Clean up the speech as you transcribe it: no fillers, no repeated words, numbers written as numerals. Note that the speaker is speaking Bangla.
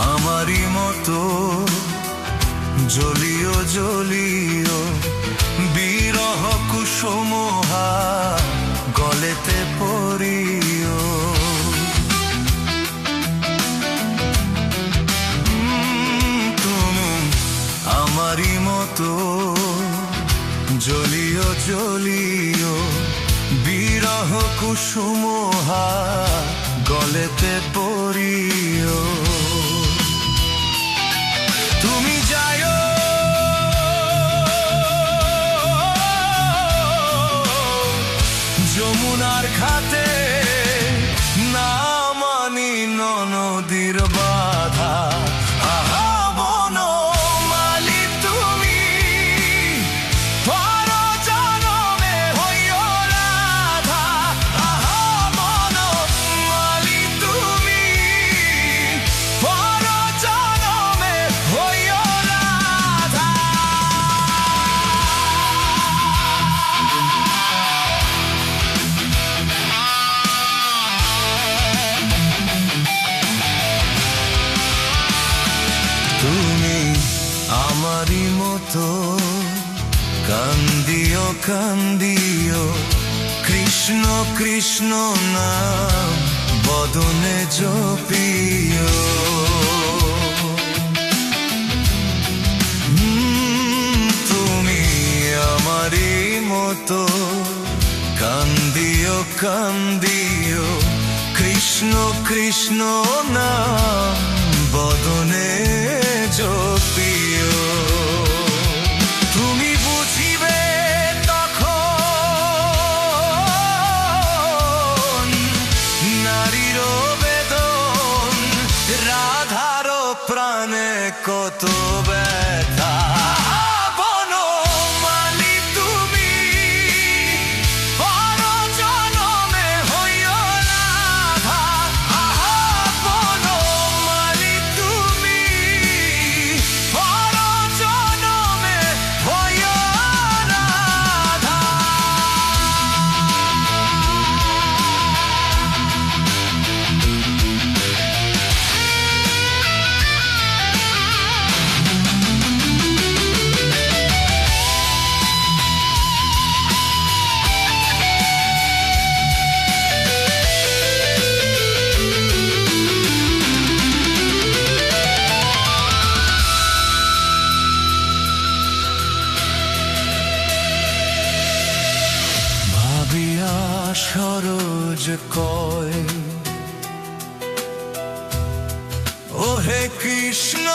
আমারই মতো জ্বলিও জ্বলিও বিরহ কুসুমহা গলেতে পড়িও। তুমি আমারই মতো জ্বলিও জ্বলিও বিরহ কুসুমহা গলেতে পড়িও। তুমি যাও যমুনার ঘাটে, না মানি নদীর বাধা। আহা বনমালী তুমি পর জনমে হইও রাধা। আহা বনমালী তুমি পর জনমে হইও রাধা। তুমি আমারই মতো কান্দিও কান্দিও কৃষ্ণ কৃষ্ণ নাম বদনে জপিও। তুমি আমারই মতো কান্দিও কান্দিও কৃষ্ণ কৃষ্ণ নাম বদনে জপিও। তুমি বুঝিবে তখন নারীর বেদন, রাধার প্রাণে কত ব্যথা। বনমালী তুমি পর জনমে হইও রাধা। আহা বনমালী তুমি পর জনমে হইও রাধা। ভাবিয়া সরোজ কয়, ও হে কৃষ্ণ